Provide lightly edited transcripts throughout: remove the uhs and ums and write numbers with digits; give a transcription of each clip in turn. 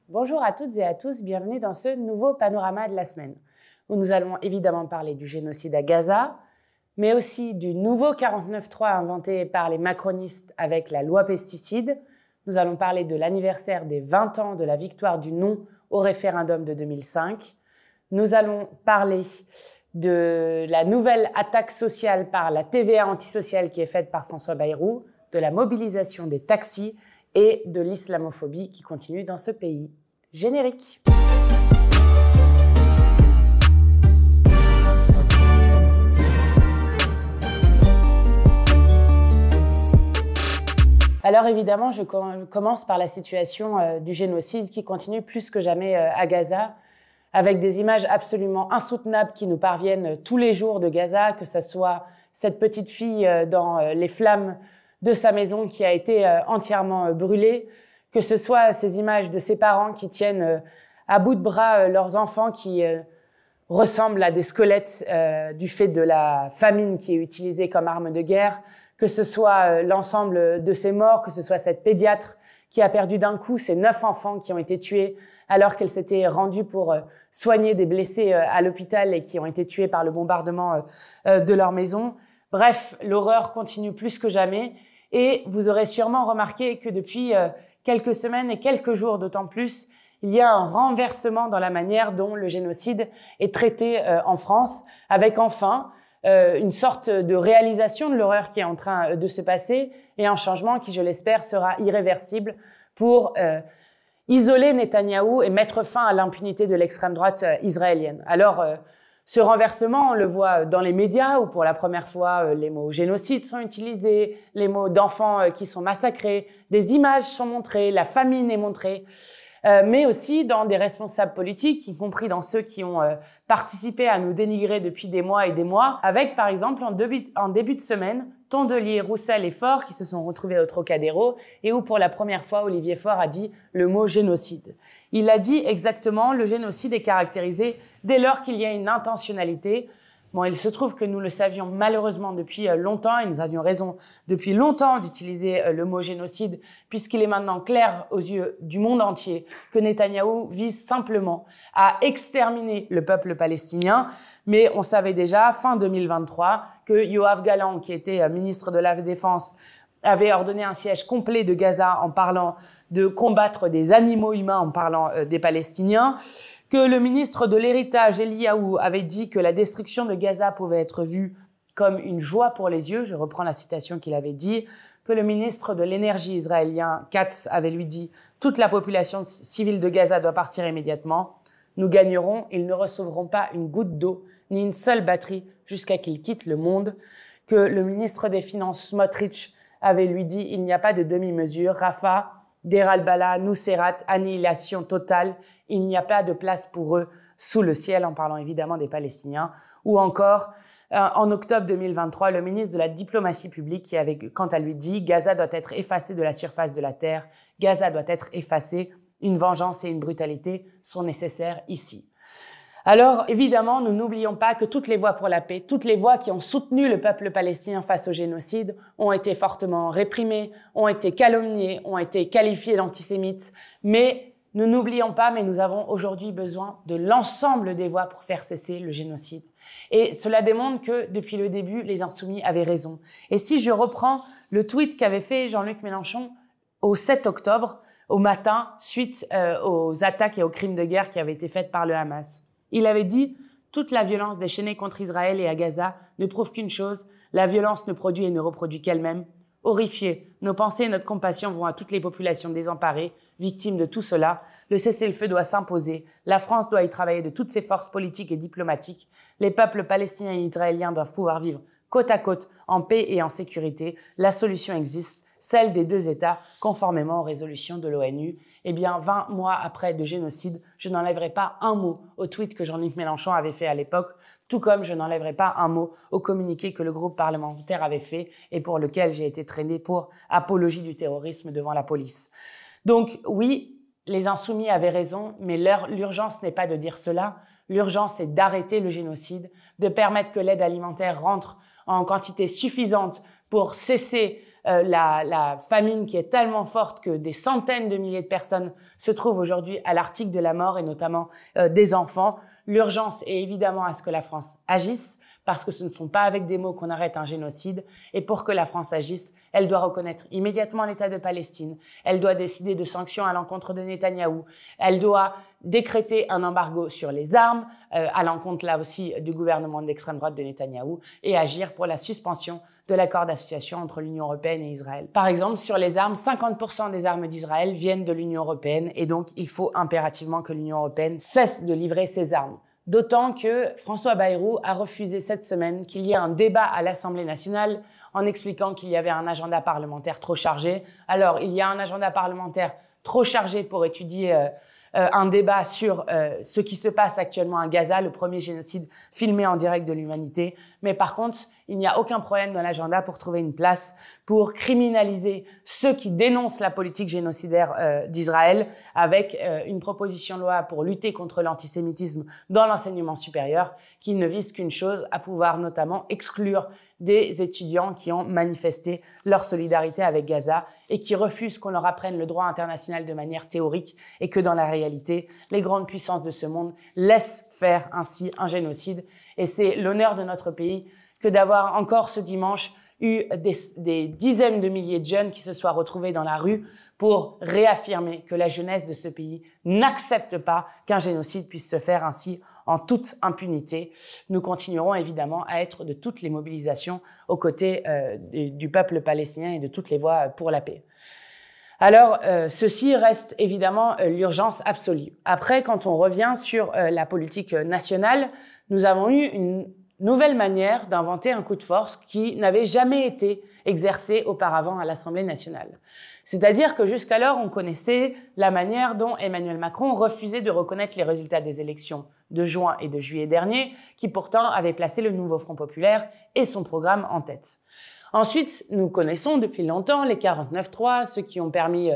Bonjour à toutes et à tous, bienvenue dans ce nouveau panorama de la semaine, où nous allons évidemment parler du génocide à Gaza, mais aussi du nouveau 49.3 inventé par les macronistes avec la loi pesticides. Nous allons parler de l'anniversaire des 20 ans de la victoire du non au référendum de 2005. Nous allons parler de la nouvelle attaque sociale par la TVA antisociale qui est faite par François Bayrou, de la mobilisation des taxis et de l'islamophobie qui continue dans ce pays. Générique. Alors évidemment, je commence par la situation du génocide qui continue plus que jamais à Gaza, avec des images absolument insoutenables qui nous parviennent tous les jours de Gaza, que ce soit cette petite fille dans les flammes de sa maison qui a été entièrement brûlée, que ce soit ces images de ses parents qui tiennent à bout de bras leurs enfants qui ressemblent à des squelettes du fait de la famine qui est utilisée comme arme de guerre, que ce soit l'ensemble de ces morts, que ce soit cette pédiatre qui a perdu d'un coup ses 9 enfants qui ont été tués alors qu'elle s'était rendue pour soigner des blessés à l'hôpital et qui ont été tués par le bombardement de leur maison. Bref, l'horreur continue plus que jamais et vous aurez sûrement remarqué que depuis quelques semaines et quelques jours d'autant plus, il y a un renversement dans la manière dont le génocide est traité en France, avec enfin une sorte de réalisation de l'horreur qui est en train de se passer et un changement qui, je l'espère, sera irréversible pour isoler Netanyahou et mettre fin à l'impunité de l'extrême droite israélienne. Alors, ce renversement, on le voit dans les médias où pour la première fois, les mots génocide sont utilisés, les mots d'enfants qui sont massacrés, des images sont montrées, la famine est montrée, mais aussi dans des responsables politiques, y compris dans ceux qui ont participé à nous dénigrer depuis des mois et des mois, avec par exemple en début de semaine, Tondelier, Roussel et Faure qui se sont retrouvés au Trocadéro et où pour la première fois Olivier Faure a dit le mot génocide. Il a dit exactement le génocide est caractérisé dès lors qu'il y a une intentionnalité. Bon, il se trouve que nous le savions malheureusement depuis longtemps et nous avions raison depuis longtemps d'utiliser le mot génocide puisqu'il est maintenant clair aux yeux du monde entier que Netanyahou vise simplement à exterminer le peuple palestinien. Mais on savait déjà, fin 2023, que Yoav Gallant, qui était ministre de la Défense, avait ordonné un siège complet de Gaza en parlant de combattre des animaux humains, en parlant des Palestiniens, que le ministre de l'Héritage, Eliyahu, avait dit que la destruction de Gaza pouvait être vue comme une joie pour les yeux, je reprends la citation qu'il avait dit, que le ministre de l'Énergie israélien, Katz, avait lui dit « Toute la population civile de Gaza doit partir immédiatement. Nous gagnerons, ils ne recevront pas une goutte d'eau, ni une seule batterie jusqu'à qu'ils quittent le monde. » Que le ministre des Finances, Smotrich, avait lui dit « Il n'y a pas de demi-mesure. Rafah, Deir al-Balah, Nuseirat, annihilation totale. Il n'y a pas de place pour eux sous le ciel », en parlant évidemment des Palestiniens. Ou encore, en octobre 2023, le ministre de la Diplomatie publique qui avait quant à lui dit « Gaza doit être effacé de la surface de la terre. Gaza doit être effacé. Une vengeance et une brutalité sont nécessaires ici. » Alors, évidemment, nous n'oublions pas que toutes les voix pour la paix, toutes les voix qui ont soutenu le peuple palestinien face au génocide ont été fortement réprimées, ont été calomniées, ont été qualifiées d'antisémites. Mais nous n'oublions pas, mais nous avons aujourd'hui besoin de l'ensemble des voix pour faire cesser le génocide. Et cela démontre que, depuis le début, les Insoumis avaient raison. Et si je reprends le tweet qu'avait fait Jean-Luc Mélenchon au 7 octobre, au matin, suite aux attaques et aux crimes de guerre qui avaient été faits par le Hamas. Il avait dit « Toute la violence déchaînée contre Israël et à Gaza ne prouve qu'une chose, la violence ne produit et ne reproduit qu'elle-même. Horrifiés, nos pensées et notre compassion vont à toutes les populations désemparées, victimes de tout cela. Le cessez-le-feu doit s'imposer. La France doit y travailler de toutes ses forces politiques et diplomatiques. Les peuples palestiniens et israéliens doivent pouvoir vivre côte à côte, en paix et en sécurité. La solution existe. Celle des 2 États, conformément aux résolutions de l'ONU. Eh bien, 20 mois après le génocide, je n'enlèverai pas un mot au tweet que Jean-Luc Mélenchon avait fait à l'époque, tout comme je n'enlèverai pas un mot au communiqué que le groupe parlementaire avait fait et pour lequel j'ai été traîné pour apologie du terrorisme devant la police. Donc oui, les Insoumis avaient raison, mais l'urgence n'est pas de dire cela. L'urgence est d'arrêter le génocide, de permettre que l'aide alimentaire rentre en quantité suffisante pour cesser la famine qui est tellement forte que des centaines de milliers de personnes se trouvent aujourd'hui à l'article de la mort et notamment des enfants. L'urgence est évidemment à ce que la France agisse parce que ce ne sont pas avec des mots qu'on arrête un génocide. Et pour que la France agisse, elle doit reconnaître immédiatement l'État de Palestine. Elle doit décider de sanctions à l'encontre de Netanyahou. Elle doit décréter un embargo sur les armes, à l'encontre là aussi du gouvernement d'extrême droite de Netanyahou, et agir pour la suspension de l'accord d'association entre l'Union européenne et Israël. Par exemple, sur les armes, 50% des armes d'Israël viennent de l'Union européenne et donc il faut impérativement que l'Union européenne cesse de livrer ses armes. D'autant que François Bayrou a refusé cette semaine qu'il y ait un débat à l'Assemblée nationale en expliquant qu'il y avait un agenda parlementaire trop chargé. Alors, il y a un agenda parlementaire trop chargé pour étudier un débat sur ce qui se passe actuellement à Gaza, le premier génocide filmé en direct de l'humanité. Mais par contre, il n'y a aucun problème dans l'agenda pour trouver une place pour criminaliser ceux qui dénoncent la politique génocidaire d'Israël avec une proposition de loi pour lutter contre l'antisémitisme dans l'enseignement supérieur qui ne vise qu'une chose, à pouvoir notamment exclure des étudiants qui ont manifesté leur solidarité avec Gaza et qui refusent qu'on leur apprenne le droit international de manière théorique et que dans la réalité, les grandes puissances de ce monde laissent faire ainsi un génocide. Et c'est l'honneur de notre pays que d'avoir encore ce dimanche eu des dizaines de milliers de jeunes qui se soient retrouvés dans la rue pour réaffirmer que la jeunesse de ce pays n'accepte pas qu'un génocide puisse se faire ainsi en toute impunité. Nous continuerons évidemment à être de toutes les mobilisations aux côtés du peuple palestinien et de toutes les voix pour la paix. Alors, ceci reste évidemment l'urgence absolue. Après, quand on revient sur la politique nationale, nous avons eu une nouvelle manière d'inventer un coup de force qui n'avait jamais été exercé auparavant à l'Assemblée nationale. C'est-à-dire que jusqu'alors, on connaissait la manière dont Emmanuel Macron refusait de reconnaître les résultats des élections de juin et de juillet dernier, qui pourtant avaient placé le nouveau Front populaire et son programme en tête. Ensuite, nous connaissons depuis longtemps les 49.3, ceux qui ont permis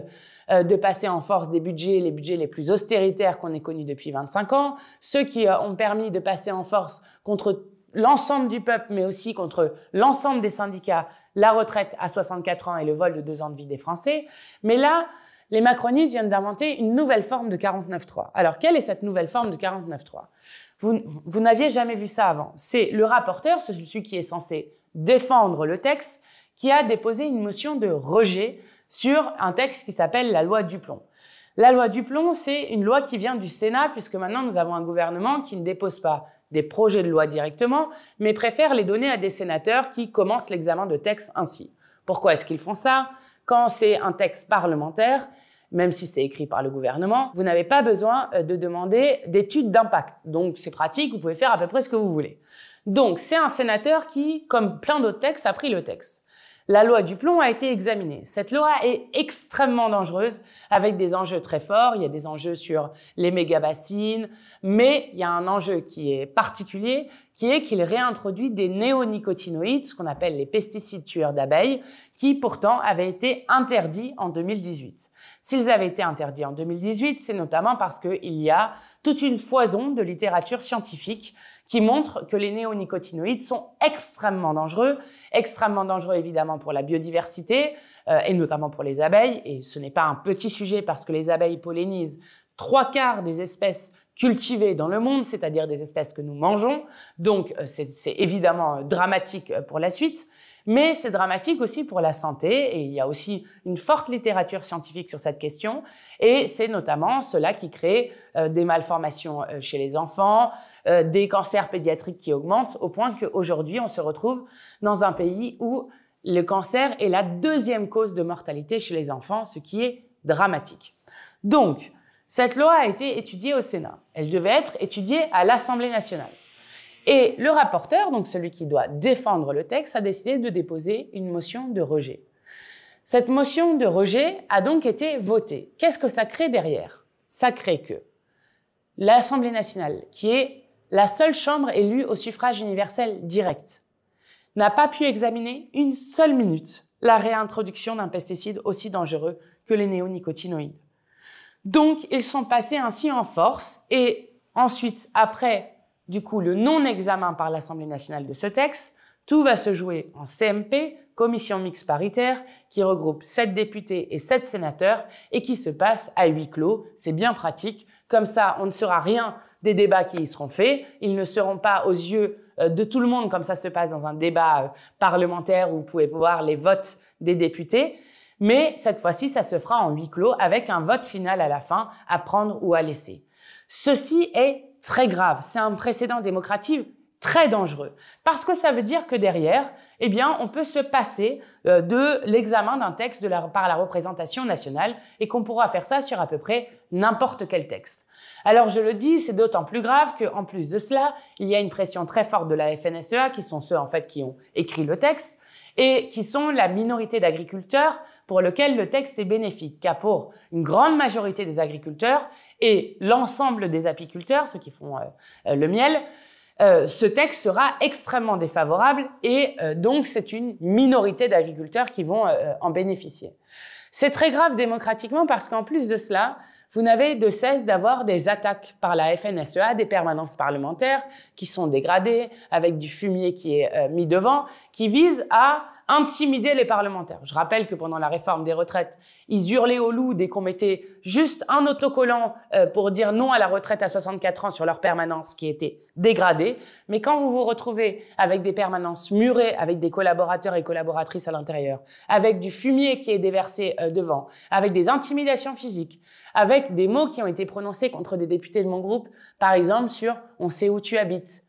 de passer en force les budgets les plus austéritaires qu'on ait connus depuis 25 ans, ceux qui ont permis de passer en force contre l'ensemble du peuple, mais aussi contre l'ensemble des syndicats, la retraite à 64 ans et le vol de 2 ans de vie des Français. Mais là, les macronistes viennent d'inventer une nouvelle forme de 49.3. Alors, quelle est cette nouvelle forme de 49.3 ? Vous n'aviez jamais vu ça avant. C'est le rapporteur, celui qui est censé défendre le texte, qui a déposé une motion de rejet sur un texte qui s'appelle la loi Duplon. La loi Duplon, c'est une loi qui vient du Sénat, puisque maintenant nous avons un gouvernement qui ne dépose pas des projets de loi directement, mais préfère les donner à des sénateurs qui commencent l'examen de textes ainsi. Pourquoi est-ce qu'ils font ça ? Quand c'est un texte parlementaire, même si c'est écrit par le gouvernement, vous n'avez pas besoin de demander d'études d'impact. Donc c'est pratique, vous pouvez faire à peu près ce que vous voulez. Donc c'est un sénateur qui, comme plein d'autres textes, a pris le texte. La loi Duplon a été examinée. Cette loi est extrêmement dangereuse avec des enjeux très forts. Il y a des enjeux sur les méga-bassines, mais il y a un enjeu qui est particulier, qui est qu'il réintroduit des néonicotinoïdes, ce qu'on appelle les pesticides tueurs d'abeilles, qui pourtant avaient été interdits en 2018. S'ils avaient été interdits en 2018, c'est notamment parce qu'il y a toute une foison de littérature scientifique qui montre que les néonicotinoïdes sont extrêmement dangereux évidemment pour la biodiversité et notamment pour les abeilles. Et ce n'est pas un petit sujet parce que les abeilles pollinisent 3/4 des espèces cultivées dans le monde, c'est-à-dire des espèces que nous mangeons. Donc c'est évidemment dramatique pour la suite. Mais c'est dramatique aussi pour la santé et il y a aussi une forte littérature scientifique sur cette question et c'est notamment cela qui crée des malformations chez les enfants, des cancers pédiatriques qui augmentent au point qu'aujourd'hui on se retrouve dans un pays où le cancer est la 2e cause de mortalité chez les enfants, ce qui est dramatique. Donc, cette loi a été étudiée au Sénat. Elle devait être étudiée à l'Assemblée nationale. Et le rapporteur, donc celui qui doit défendre le texte, a décidé de déposer une motion de rejet. Cette motion de rejet a donc été votée. Qu'est-ce que ça crée derrière ? Ça crée que l'Assemblée nationale, qui est la seule chambre élue au suffrage universel direct, n'a pas pu examiner une seule minute la réintroduction d'un pesticide aussi dangereux que les néonicotinoïdes. Donc, ils sont passés ainsi en force et ensuite, après du coup, le non-examen par l'Assemblée nationale de ce texte, Tout va se jouer en CMP, commission mixte paritaire, qui regroupe 7 députés et 7 sénateurs et qui se passe à huis clos. C'est bien pratique. Comme ça, on ne saura rien des débats qui y seront faits. Ils ne seront pas aux yeux de tout le monde comme ça se passe dans un débat parlementaire où vous pouvez voir les votes des députés. Mais cette fois-ci, ça se fera en huis clos avec un vote final à la fin à prendre ou à laisser. Ceci est très grave. C'est un précédent démocratique très dangereux parce que ça veut dire que derrière, eh bien, on peut se passer de l'examen d'un texte par la représentation nationale et qu'on pourra faire ça sur à peu près n'importe quel texte. Alors je le dis, c'est d'autant plus grave qu'en plus de cela, il y a une pression très forte de la FNSEA qui sont ceux en fait qui ont écrit le texte et qui sont la minorité d'agriculteurs pour lequel le texte est bénéfique, car pour une grande majorité des agriculteurs et l'ensemble des apiculteurs, ceux qui font le miel, ce texte sera extrêmement défavorable et donc c'est une minorité d'agriculteurs qui vont en bénéficier. C'est très grave démocratiquement parce qu'en plus de cela, vous n'avez de cesse d'avoir des attaques par la FNSEA, des permanences parlementaires qui sont dégradées, avec du fumier qui est mis devant, qui visent à intimider les parlementaires. Je rappelle que pendant la réforme des retraites, ils hurlaient au loup dès qu'on mettait juste un autocollant pour dire non à la retraite à 64 ans sur leur permanence qui était dégradée. Mais quand vous vous retrouvez avec des permanences murées, avec des collaborateurs et collaboratrices à l'intérieur, avec du fumier qui est déversé devant, avec des intimidations physiques, avec des mots qui ont été prononcés contre des députés de mon groupe, par exemple sur « on sait où tu habites ».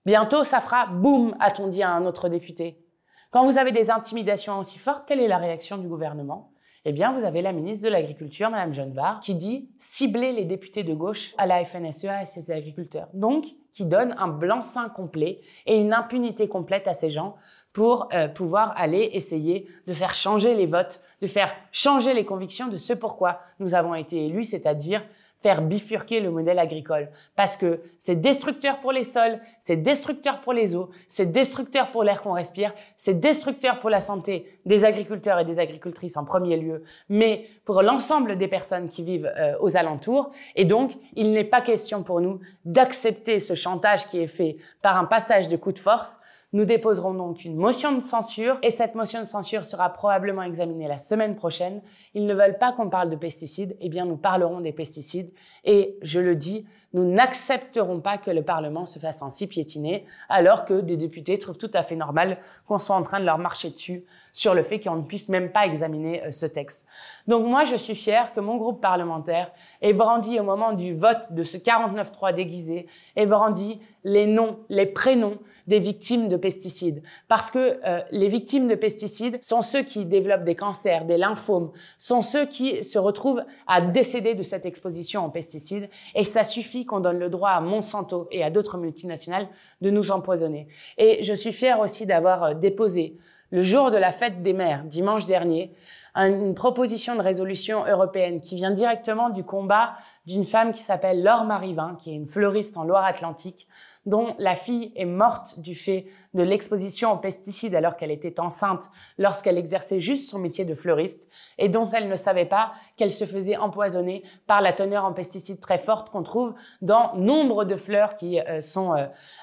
Bientôt, ça fera « boum », a-t-on dit à un autre député. Quand vous avez des intimidations aussi fortes, quelle est la réaction du gouvernement? Eh bien, vous avez la ministre de l'Agriculture, Mme Genevard, qui dit cibler les députés de gauche à la FNSEA et ses agriculteurs. Donc, qui donne un blanc-seing complet et une impunité complète à ces gens pour pouvoir aller essayer de faire changer les votes, de faire changer les convictions de ce pourquoi nous avons été élus, c'est-à-dire faire bifurquer le modèle agricole. Parce que c'est destructeur pour les sols, c'est destructeur pour les eaux, c'est destructeur pour l'air qu'on respire, c'est destructeur pour la santé des agriculteurs et des agricultrices en premier lieu, mais pour l'ensemble des personnes qui vivent aux alentours. Et donc, il n'est pas question pour nous d'accepter ce chantage qui est fait par un passage de coup de force. Nous déposerons donc une motion de censure et cette motion de censure sera probablement examinée la semaine prochaine. Ils ne veulent pas qu'on parle de pesticides, eh bien nous parlerons des pesticides et je le dis, nous n'accepterons pas que le Parlement se fasse ainsi piétiner alors que des députés trouvent tout à fait normal qu'on soit en train de leur marcher dessus sur le fait qu'on ne puisse même pas examiner ce texte. Donc moi, je suis fière que mon groupe parlementaire ait brandi au moment du vote de ce 49.3 déguisé, ait brandi les noms, les prénoms des victimes de pesticides. Parce que les victimes de pesticides sont ceux qui développent des cancers, des lymphomes, sont ceux qui se retrouvent à décéder de cette exposition aux pesticides. Et ça suffit qu'on donne le droit à Monsanto et à d'autres multinationales de nous empoisonner. Et je suis fière aussi d'avoir déposé le jour de la fête des mères, dimanche dernier, une proposition de résolution européenne qui vient directement du combat d'une femme qui s'appelle Laure Marivin, qui est une fleuriste en Loire-Atlantique, dont la fille est morte du fait de l'exposition aux pesticides alors qu'elle était enceinte, lorsqu'elle exerçait juste son métier de fleuriste, et dont elle ne savait pas qu'elle se faisait empoisonner par la teneur en pesticides très forte qu'on trouve dans nombre de fleurs qui sont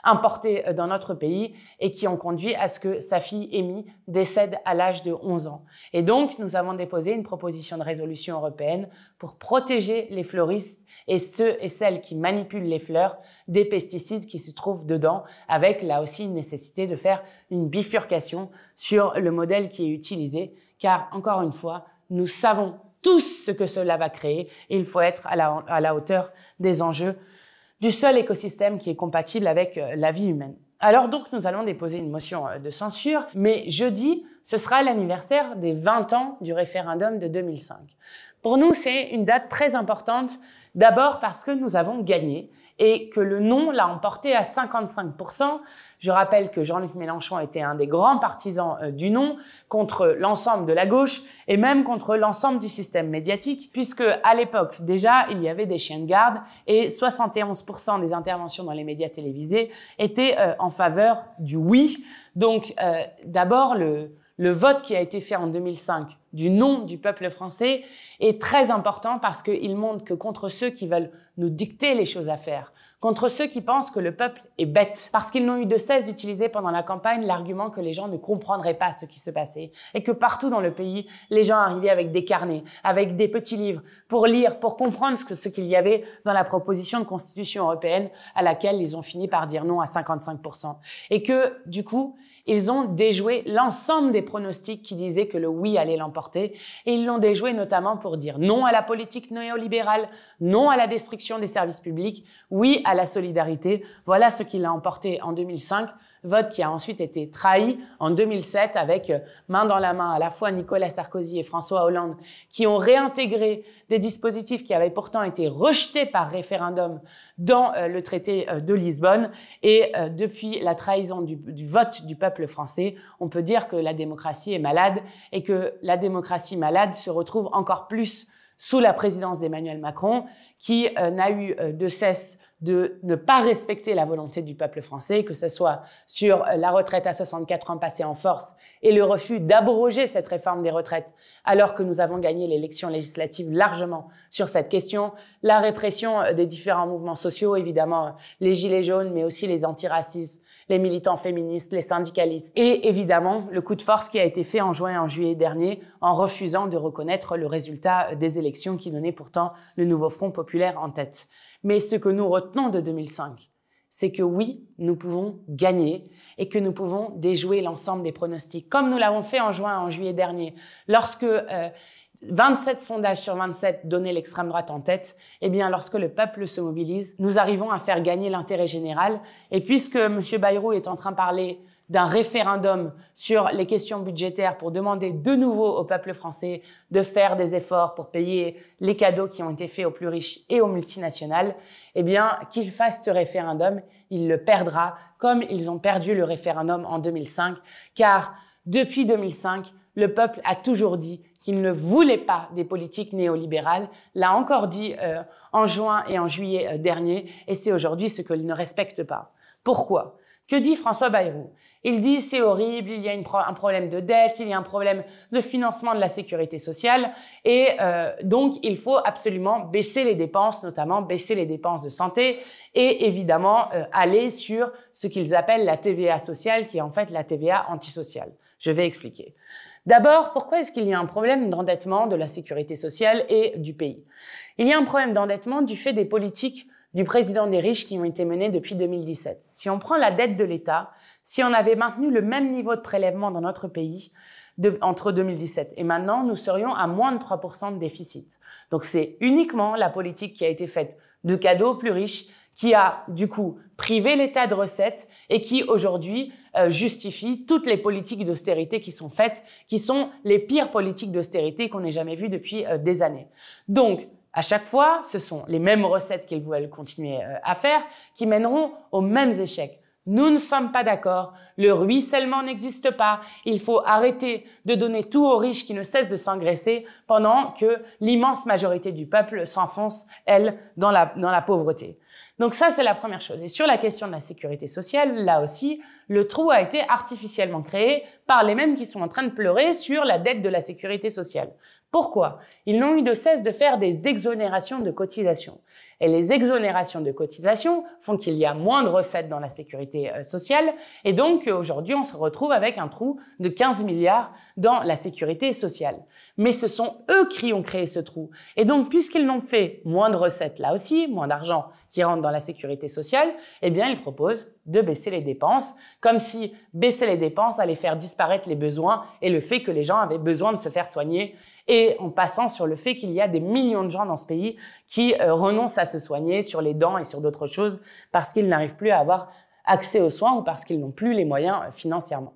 importées dans notre pays et qui ont conduit à ce que sa fille Amy décède à l'âge de 11 ans. Et donc, nous avons déposé une proposition de résolution européenne pour protéger les fleuristes et ceux et celles qui manipulent les fleurs des pesticides qui se trouvent dedans, avec là aussi une nécessité de faire une bifurcation sur le modèle qui est utilisé, car encore une fois, nous savons tous ce que cela va créer et il faut être à la hauteur des enjeux du seul écosystème qui est compatible avec la vie humaine. Alors donc, nous allons déposer une motion de censure, mais jeudi, ce sera l'anniversaire des 20 ans du référendum de 2005. Pour nous, c'est une date très importante, d'abord parce que nous avons gagné et que le non l'a emporté à 55%. Je rappelle que Jean-Luc Mélenchon était un des grands partisans du non contre l'ensemble de la gauche et même contre l'ensemble du système médiatique, puisque à l'époque, déjà, il y avait des chiens de garde et 71% des interventions dans les médias télévisés étaient en faveur du oui. Donc, d'abord, le vote qui a été fait en 2005 du non du peuple français est très important parce qu'il montre que contre ceux qui veulent nous dicter les choses à faire, contre ceux qui pensent que le peuple est bête, parce qu'ils n'ont eu de cesse d'utiliser pendant la campagne l'argument que les gens ne comprendraient pas ce qui se passait et que partout dans le pays, les gens arrivaient avec des carnets, avec des petits livres pour lire, pour comprendre ce qu'il y avait dans la proposition de constitution européenne à laquelle ils ont fini par dire non à 55%. Et que, du coup, ils ont déjoué l'ensemble des pronostics qui disaient que le oui allait l'emporter et ils l'ont déjoué notamment pour dire non à la politique néolibérale, non à la destruction des services publics, oui à la solidarité. Voilà ce qui l'a emporté en 2005, vote qui a ensuite été trahi en 2007 avec main dans la main à la fois Nicolas Sarkozy et François Hollande qui ont réintégré des dispositifs qui avaient pourtant été rejetés par référendum dans le traité de Lisbonne. Et depuis la trahison du vote du peuple français, on peut dire que la démocratie est malade et que la démocratie malade se retrouve encore plus sous la présidence d'Emmanuel Macron qui n'a eu de cesse de ne pas respecter la volonté du peuple français, que ce soit sur la retraite à 64 ans passée en force et le refus d'abroger cette réforme des retraites alors que nous avons gagné l'élection législative largement sur cette question, la répression des différents mouvements sociaux, évidemment les gilets jaunes, mais aussi les antiracistes, les militants féministes, les syndicalistes et évidemment le coup de force qui a été fait en juin et en juillet dernier en refusant de reconnaître le résultat des élections qui donnait pourtant le nouveau Front populaire en tête. Mais ce que nous retenons de 2005, c'est que oui, nous pouvons gagner et que nous pouvons déjouer l'ensemble des pronostics, comme nous l'avons fait en juin et en juillet dernier, lorsque 27 sondages sur 27 donnaient l'extrême droite en tête, eh bien, lorsque le peuple se mobilise, nous arrivons à faire gagner l'intérêt général. Et puisque M. Bayrou est en train de parler d'un référendum sur les questions budgétaires pour demander de nouveau au peuple français de faire des efforts pour payer les cadeaux qui ont été faits aux plus riches et aux multinationales, eh bien, qu'il fasse ce référendum, il le perdra comme ils ont perdu le référendum en 2005, car depuis 2005, le peuple a toujours dit qu'il ne voulait pas des politiques néolibérales, l'a encore dit en juin et en juillet dernier, et c'est aujourd'hui ce qu'il ne respecte pas. Pourquoi ? Que dit François Bayrou? Il dit c'est horrible, il y a un problème de dette, il y a un problème de financement de la sécurité sociale et donc il faut absolument baisser les dépenses, notamment baisser les dépenses de santé et évidemment aller sur ce qu'ils appellent la TVA sociale qui est en fait la TVA antisociale. Je vais expliquer. D'abord, pourquoi est-ce qu'il y a un problème d'endettement de la sécurité sociale et du pays? Il y a un problème d'endettement du fait des politiques du président des riches qui ont été menées depuis 2017. Si on prend la dette de l'État, si on avait maintenu le même niveau de prélèvement dans notre pays entre 2017 et maintenant, nous serions à moins de 3% de déficit. Donc c'est uniquement la politique qui a été faite de cadeaux aux plus riches qui a du coup privé l'État de recettes et qui aujourd'hui justifie toutes les politiques d'austérité qui sont faites, qui sont les pires politiques d'austérité qu'on ait jamais vues depuis des années. Donc, à chaque fois, ce sont les mêmes recettes qu'ils veulent continuer à faire qui mèneront aux mêmes échecs. Nous ne sommes pas d'accord, le ruissellement n'existe pas, il faut arrêter de donner tout aux riches qui ne cessent de s'engraisser pendant que l'immense majorité du peuple s'enfonce, elle, dans la pauvreté. Donc ça, c'est la première chose. Et sur la question de la sécurité sociale, là aussi, le trou a été artificiellement créé par les mêmes qui sont en train de pleurer sur la dette de la sécurité sociale. Pourquoi? Ils n'ont eu de cesse de faire des exonérations de cotisations. Et les exonérations de cotisations font qu'il y a moins de recettes dans la sécurité sociale. Et donc, aujourd'hui, on se retrouve avec un trou de 15 milliards dans la sécurité sociale. Mais ce sont eux qui ont créé ce trou. Et donc, puisqu'ils n'ont fait moins de recettes là aussi, moins d'argent qui rentre dans la sécurité sociale, eh bien, ils proposent de baisser les dépenses, comme si baisser les dépenses allait faire disparaître les besoins et le fait que les gens avaient besoin de se faire soigner, et en passant sur le fait qu'il y a des millions de gens dans ce pays qui renoncent à se soigner sur les dents et sur d'autres choses parce qu'ils n'arrivent plus à avoir accès aux soins ou parce qu'ils n'ont plus les moyens financièrement.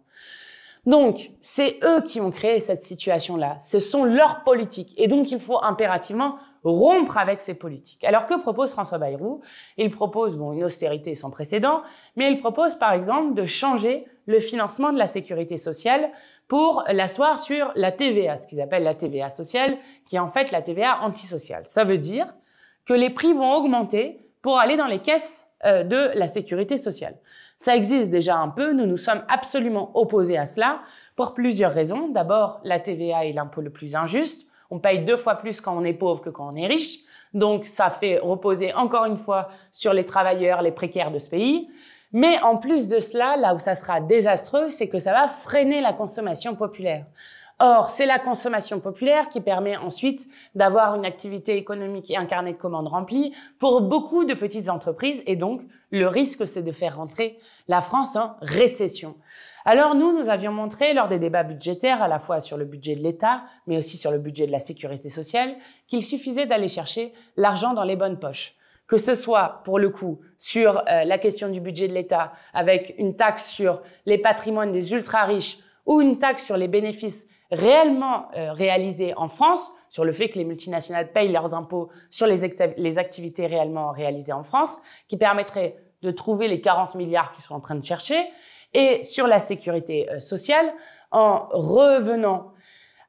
Donc, c'est eux qui ont créé cette situation-là. Ce sont leurs politiques. Et donc, il faut impérativement rompre avec ces politiques. Alors, que propose François Bayrou? Il propose une austérité sans précédent, mais il propose, par exemple, de changer le financement de la sécurité sociale pour l'asseoir sur la TVA, ce qu'ils appellent la TVA sociale, qui est en fait la TVA antisociale. Ça veut dire que les prix vont augmenter pour aller dans les caisses de la sécurité sociale. Ça existe déjà un peu, nous nous sommes absolument opposés à cela. pour plusieurs raisons. D'abord, la TVA est l'impôt le plus injuste. On paye 2 fois plus quand on est pauvre que quand on est riche. Donc, ça fait reposer encore une fois sur les travailleurs, les précaires de ce pays. Mais en plus de cela, là où ça sera désastreux, c'est que ça va freiner la consommation populaire. Or, c'est la consommation populaire qui permet ensuite d'avoir une activité économique et un carnet de commandes rempli pour beaucoup de petites entreprises. Et donc, le risque, c'est de faire rentrer la France en récession. Alors nous avions montré lors des débats budgétaires, à la fois sur le budget de l'État, mais aussi sur le budget de la sécurité sociale, qu'il suffisait d'aller chercher l'argent dans les bonnes poches. Que ce soit, pour le coup, sur la question du budget de l'État, avec une taxe sur les patrimoines des ultra-riches ou une taxe sur les bénéfices réellement réalisés en France, sur le fait que les multinationales payent leurs impôts sur les activités réellement réalisées en France, qui permettrait de trouver les 40 milliards qu'ils sont en train de chercher, et sur la sécurité sociale, en revenant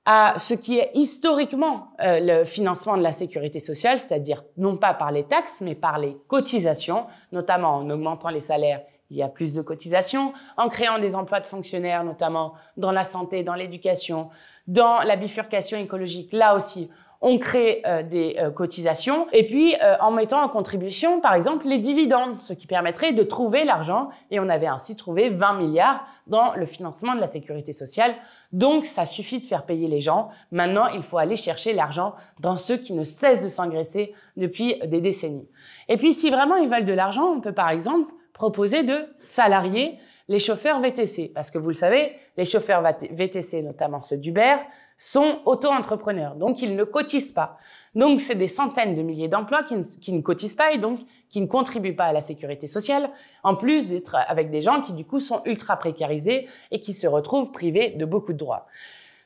à ce qui est historiquement le financement de la sécurité sociale, c'est-à-dire non pas par les taxes, mais par les cotisations, notamment en augmentant les salaires, il y a plus de cotisations, en créant des emplois de fonctionnaires, notamment dans la santé, dans l'éducation, dans la bifurcation écologique, là aussi, on crée des cotisations, et puis en mettant en contribution, par exemple, les dividendes, ce qui permettrait de trouver l'argent, et on avait ainsi trouvé 20 milliards dans le financement de la sécurité sociale. Donc, ça suffit de faire payer les gens. Maintenant, il faut aller chercher l'argent dans ceux qui ne cessent de s'engraisser depuis des décennies. Et puis, si vraiment ils veulent de l'argent, on peut par exemple proposer de salarier les chauffeurs VTC. Parce que vous le savez, les chauffeurs VTC, notamment ceux d'Uber, sont auto-entrepreneurs. Donc, ils ne cotisent pas. Donc, c'est des centaines de milliers d'emplois qui ne cotisent pas et donc qui ne contribuent pas à la sécurité sociale, en plus d'être avec des gens qui, du coup, sont ultra précarisés et qui se retrouvent privés de beaucoup de droits.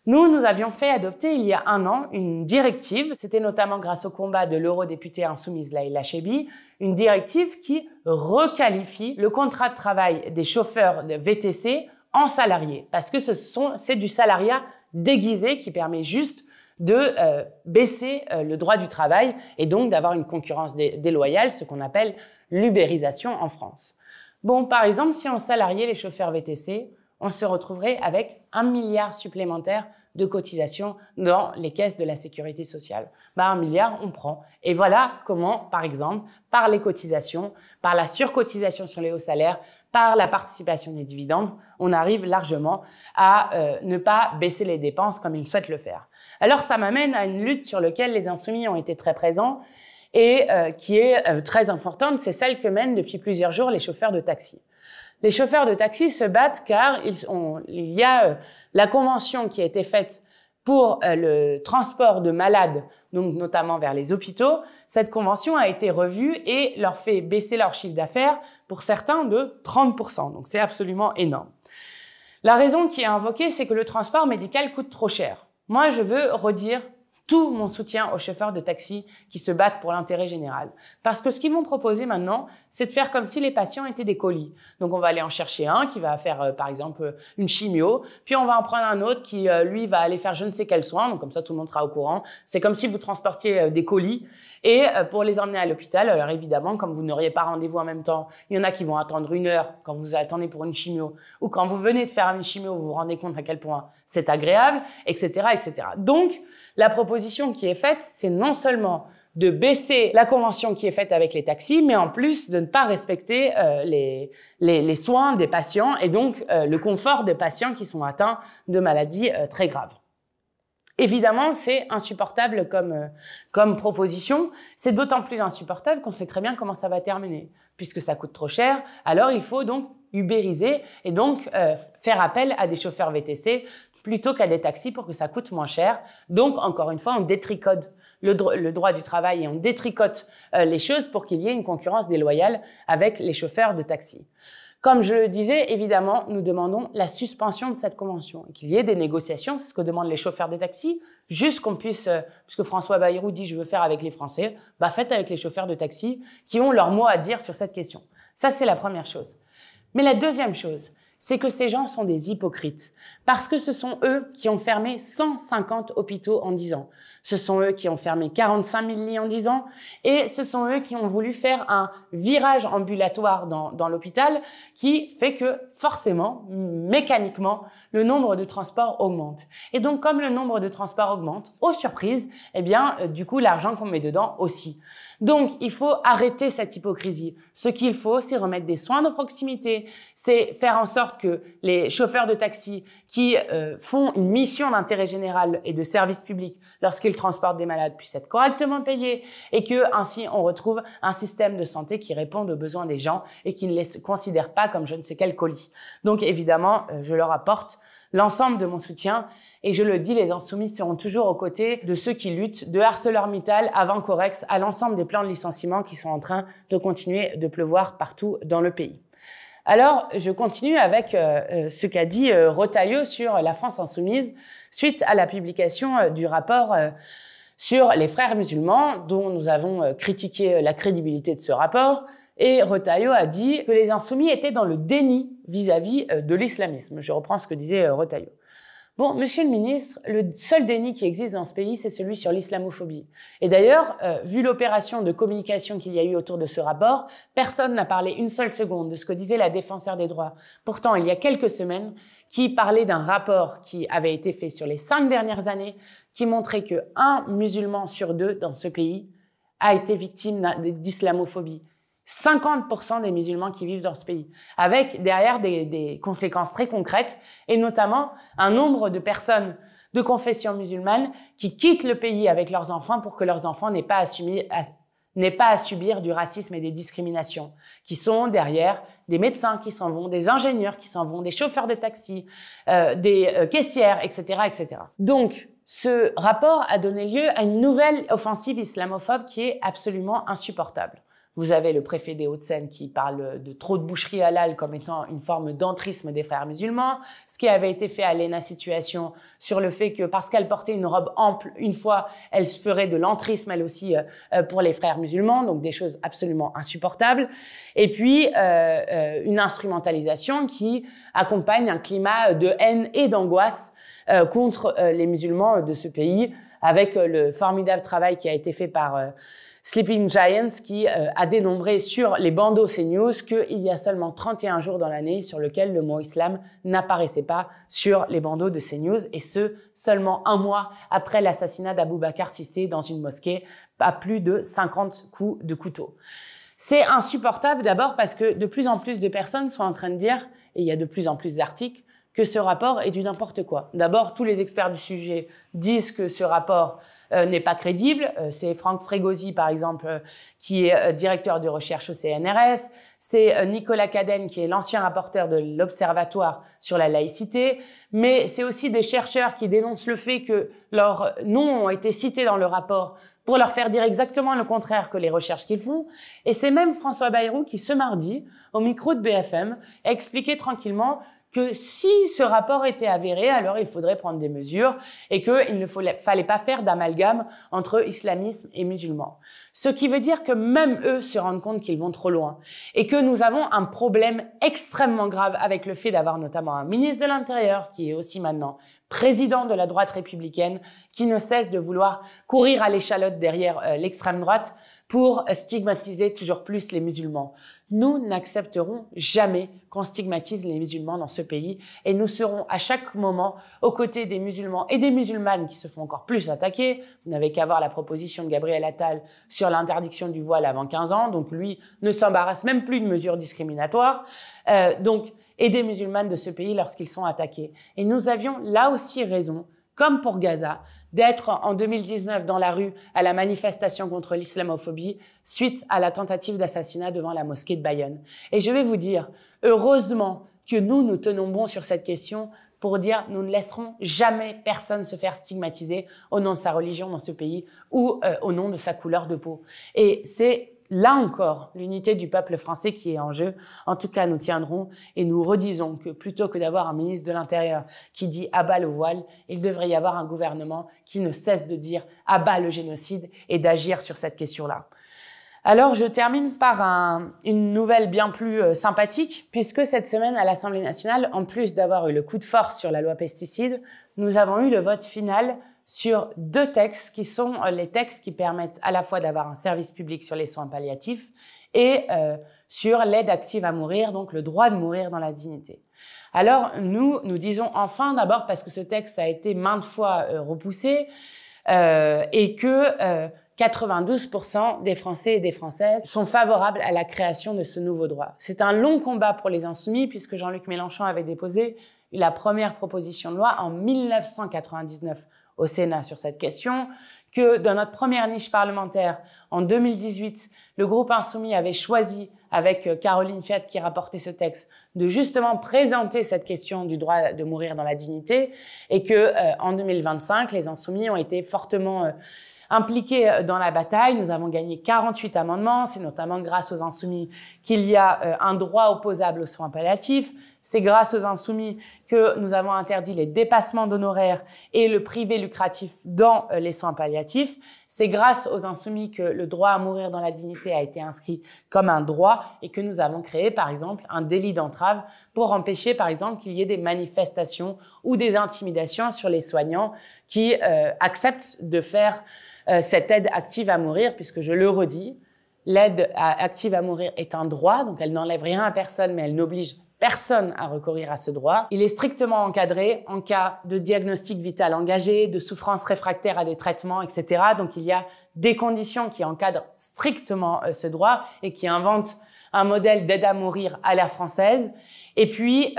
Nous avions fait adopter il y a 1 an une directive, c'était notamment grâce au combat de l'eurodéputée insoumise Laïla Chebbi, une directive qui requalifie le contrat de travail des chauffeurs de VTC en salariés, parce que c'est du salariat déguisé qui permet juste de baisser le droit du travail et donc d'avoir une concurrence déloyale, ce qu'on appelle l'ubérisation en France. Bon, par exemple, si on salariait les chauffeurs VTC, on se retrouverait avec 1 milliard supplémentaire de cotisations dans les caisses de la sécurité sociale. 1 milliard, on prend. Et voilà comment, par exemple, par les cotisations, par la surcotisation sur les hauts salaires, par la participation des dividendes, on arrive largement à ne pas baisser les dépenses comme ils souhaitent le faire. Alors, ça m'amène à une lutte sur laquelle les Insoumis ont été très présents et qui est très importante, c'est celle que mènent depuis plusieurs jours les chauffeurs de taxi. Les chauffeurs de taxi se battent car il y a la convention qui a été faite pour le transport de malades, donc notamment vers les hôpitaux. Cette convention a été revue et leur fait baisser leur chiffre d'affaires pour certains de 30%. Donc c'est absolument énorme. La raison qui est invoquée, c'est que le transport médical coûte trop cher. Moi, je veux redire tout mon soutien aux chauffeurs de taxi qui se battent pour l'intérêt général. Parce que ce qu'ils vont proposer maintenant, c'est de faire comme si les patients étaient des colis. Donc, on va aller en chercher un qui va faire, par exemple, une chimio. Puis, on va en prendre un autre qui, lui, va aller faire je ne sais quel soin. Donc, comme ça, tout le monde sera au courant. C'est comme si vous transportiez des colis. Et pour les emmener à l'hôpital, alors évidemment, comme vous n'auriez pas rendez-vous en même temps, il y en a qui vont attendre 1 heure quand vous attendez pour une chimio. Ou quand vous venez de faire une chimio, vous vous rendez compte à quel point c'est agréable, etc., etc. Donc, la proposition qui est faite, c'est non seulement de baisser la convention qui est faite avec les taxis, mais en plus de ne pas respecter les soins des patients et donc le confort des patients qui sont atteints de maladies très graves. Évidemment, c'est insupportable comme proposition. C'est d'autant plus insupportable qu'on sait très bien comment ça va terminer. Puisque ça coûte trop cher, alors il faut donc ubériser et donc faire appel à des chauffeurs VTC plutôt qu'à des taxis pour que ça coûte moins cher. Donc, encore une fois, on détricote le droit du travail et on détricote les choses pour qu'il y ait une concurrence déloyale avec les chauffeurs de taxi. Comme je le disais, évidemment, nous demandons la suspension de cette convention et qu'il y ait des négociations, c'est ce que demandent les chauffeurs des taxis, juste qu'on puisse, puisque François Bayrou dit « je veux faire avec les Français », faites avec les chauffeurs de taxi qui ont leur mot à dire sur cette question. Ça, c'est la première chose. Mais la deuxième chose, c'est que ces gens sont des hypocrites. Parce que ce sont eux qui ont fermé 150 hôpitaux en 10 ans. Ce sont eux qui ont fermé 45 000 lits en 10 ans. Et ce sont eux qui ont voulu faire un virage ambulatoire dans l'hôpital qui fait que forcément, mécaniquement, le nombre de transports augmente. Et donc, comme le nombre de transports augmente, aux surprises, eh bien, du coup, l'argent qu'on met dedans aussi. Donc, il faut arrêter cette hypocrisie. Ce qu'il faut, c'est remettre des soins de proximité, c'est faire en sorte que les chauffeurs de taxi qui font une mission d'intérêt général et de service public lorsqu'ils transportent des malades puissent être correctement payés et que ainsi on retrouve un système de santé qui réponde aux besoins des gens et qui ne les considère pas comme je ne sais quel colis. Donc, évidemment, je leur apporte l'ensemble de mon soutien. Et je le dis, les Insoumis seront toujours aux côtés de ceux qui luttent, de ArcelorMittal à Vancorex, à l'ensemble des plans de licenciement qui sont en train de continuer de pleuvoir partout dans le pays. Alors, je continue avec ce qu'a dit Retailleau sur la France Insoumise suite à la publication du rapport sur les frères musulmans, dont nous avons critiqué la crédibilité de ce rapport. Et Retailleau a dit que les Insoumis étaient dans le déni vis-à-vis de l'islamisme. Je reprends ce que disait Retailleau. Bon, monsieur le ministre, le seul déni qui existe dans ce pays, c'est celui sur l'islamophobie. Et d'ailleurs, vu l'opération de communication qu'il y a eu autour de ce rapport, personne n'a parlé une seule seconde de ce que disait la défenseure des droits. Pourtant, il y a quelques semaines, qui parlait d'un rapport qui avait été fait sur les 5 dernières années, qui montrait que 1 musulman sur 2 dans ce pays a été victime d'islamophobie. 50% des musulmans qui vivent dans ce pays, avec derrière des conséquences très concrètes, et notamment un nombre de personnes de confession musulmane qui quittent le pays avec leurs enfants pour que leurs enfants n'aient pas à subir du racisme et des discriminations, qui sont derrière des médecins qui s'en vont, des ingénieurs qui s'en vont, des chauffeurs de taxi, des caissières, etc., etc. Donc, ce rapport a donné lieu à une nouvelle offensive islamophobe qui est absolument insupportable. Vous avez le préfet des Hauts-de-Seine qui parle de trop de boucheries halal comme étant une forme d'entrisme des frères musulmans. Ce qui avait été fait à Léna Situation sur le fait que parce qu'elle portait une robe ample une fois, elle se ferait de l'entrisme elle aussi pour les frères musulmans. Donc des choses absolument insupportables. Et puis une instrumentalisation qui accompagne un climat de haine et d'angoisse contre les musulmans de ce pays avec le formidable travail qui a été fait par Sleeping Giants qui a dénombré sur les bandeaux CNews qu'il y a seulement 31 jours dans l'année sur lequel le mot islam n'apparaissait pas sur les bandeaux de CNews et ce, seulement 1 mois après l'assassinat d'Aboubacar Cissé dans une mosquée à plus de 50 coups de couteau. C'est insupportable d'abord parce que de plus en plus de personnes sont en train de dire, et il y a de plus en plus d'articles, que ce rapport est du n'importe quoi. D'abord, tous les experts du sujet disent que ce rapport n'est pas crédible. C'est Franck Frégosi, par exemple, qui est directeur de recherche au CNRS. C'est Nicolas Cadenne, qui est l'ancien rapporteur de l'Observatoire sur la laïcité. Mais c'est aussi des chercheurs qui dénoncent le fait que leurs noms ont été cités dans le rapport pour leur faire dire exactement le contraire que les recherches qu'ils font. Et c'est même François Bayrou qui, ce mardi, au micro de BFM, a expliqué tranquillement que si ce rapport était avéré, alors il faudrait prendre des mesures et qu'il ne fallait pas faire d'amalgame entre islamisme et musulmans. Ce qui veut dire que même eux se rendent compte qu'ils vont trop loin et que nous avons un problème extrêmement grave avec le fait d'avoir notamment un ministre de l'Intérieur qui est aussi maintenant président de la droite républicaine qui ne cesse de vouloir courir à l'échalote derrière l'extrême droite pour stigmatiser toujours plus les musulmans. Nous n'accepterons jamais qu'on stigmatise les musulmans dans ce pays et nous serons à chaque moment aux côtés des musulmans et des musulmanes qui se font encore plus attaquer. Vous n'avez qu'à voir la proposition de Gabriel Attal sur l'interdiction du voile avant 15 ans. Donc lui ne s'embarrasse même plus de mesures discriminatoires. Et des musulmanes de ce pays lorsqu'ils sont attaqués. Et nous avions là aussi raison, comme pour Gaza, d'être en 2019 dans la rue à la manifestation contre l'islamophobie suite à la tentative d'assassinat devant la mosquée de Bayonne. Et je vais vous dire, heureusement que nous tenons bon sur cette question pour dire nous ne laisserons jamais personne se faire stigmatiser au nom de sa religion dans ce pays ou au nom de sa couleur de peau. Et c'est là encore l'unité du peuple français qui est en jeu. En tout cas, nous tiendrons et nous redisons que plutôt que d'avoir un ministre de l'Intérieur qui dit « à bas le voile », il devrait y avoir un gouvernement qui ne cesse de dire « à bas le génocide » et d'agir sur cette question-là. Alors, je termine par une nouvelle bien plus sympathique, puisque cette semaine, à l'Assemblée nationale, en plus d'avoir eu le coup de force sur la loi pesticides, nous avons eu le vote final sur 2 textes qui sont les textes qui permettent à la fois d'avoir un service public sur les soins palliatifs et sur l'aide active à mourir, donc le droit de mourir dans la dignité. Alors, nous disons enfin, d'abord parce que ce texte a été maintes fois repoussé et que 92% des Français et des Françaises sont favorables à la création de ce nouveau droit. C'est un long combat pour les Insoumis, puisque Jean-Luc Mélenchon avait déposé la première proposition de loi en 1999 au Sénat sur cette question, que dans notre première niche parlementaire, en 2018, le groupe Insoumis avait choisi, avec Caroline Fiat qui rapportait ce texte, de justement présenter cette question du droit de mourir dans la dignité, et que en 2025, les Insoumis ont été fortement impliqués dans la bataille. Nous avons gagné 48 amendements. C'est notamment grâce aux Insoumis qu'il y a un droit opposable aux soins palliatifs. C'est grâce aux Insoumis que nous avons interdit les dépassements d'honoraires et le privé lucratif dans les soins palliatifs. C'est grâce aux Insoumis que le droit à mourir dans la dignité a été inscrit comme un droit et que nous avons créé, par exemple, un délit d'entrave pour empêcher, par exemple, qu'il y ait des manifestations ou des intimidations sur les soignants qui acceptent de faire cette aide active à mourir, puisque je le redis, l'aide active à mourir est un droit, donc elle n'enlève rien à personne, mais elle n'oblige personne à recourir à ce droit. Il est strictement encadré en cas de diagnostic vital engagé, de souffrance réfractaire à des traitements, etc. Donc il y a des conditions qui encadrent strictement ce droit et qui inventent un modèle d'aide à mourir à la française. Et puis,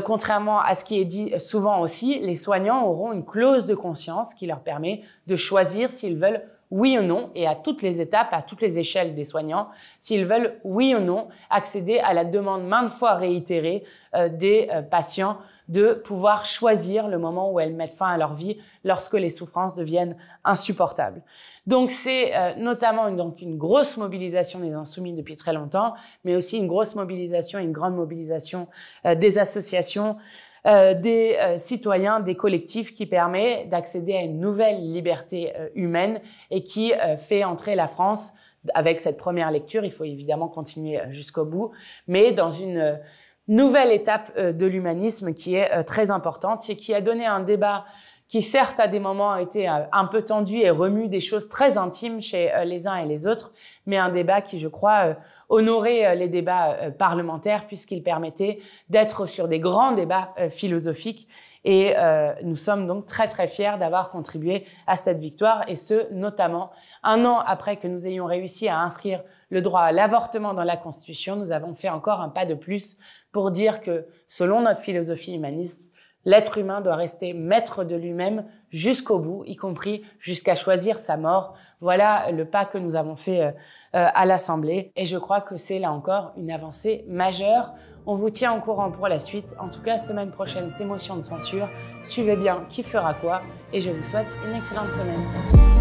contrairement à ce qui est dit souvent aussi, les soignants auront une clause de conscience qui leur permet de choisir s'ils veulent oui ou non, et à toutes les étapes, à toutes les échelles des soignants, s'ils veulent oui ou non accéder à la demande maintes fois réitérée des patients de pouvoir choisir le moment où elles mettent fin à leur vie lorsque les souffrances deviennent insupportables. Donc c'est notamment une grosse mobilisation des Insoumis depuis très longtemps, mais aussi une grosse mobilisation, une grande mobilisation des associations, des citoyens, des collectifs qui permet d'accéder à une nouvelle liberté humaine et qui fait entrer la France avec cette première lecture. Il faut évidemment continuer jusqu'au bout, mais dans une nouvelle étape de l'humanisme qui est très importante et qui a donné un débat qui certes à des moments a été un peu tendu et remue des choses très intimes chez les uns et les autres, mais un débat qui, je crois, honorait les débats parlementaires puisqu'il permettait d'être sur des grands débats philosophiques. Et nous sommes donc très très fiers d'avoir contribué à cette victoire, et ce, notamment, 1 an après que nous ayons réussi à inscrire le droit à l'avortement dans la Constitution. Nous avons fait encore un pas de plus pour dire que, selon notre philosophie humaniste, l'être humain doit rester maître de lui-même jusqu'au bout, y compris jusqu'à choisir sa mort. Voilà le pas que nous avons fait à l'Assemblée. Et je crois que c'est là encore une avancée majeure. On vous tient au courant pour la suite. En tout cas, semaine prochaine, c'est motion de censure. Suivez bien qui fera quoi. Et je vous souhaite une excellente semaine.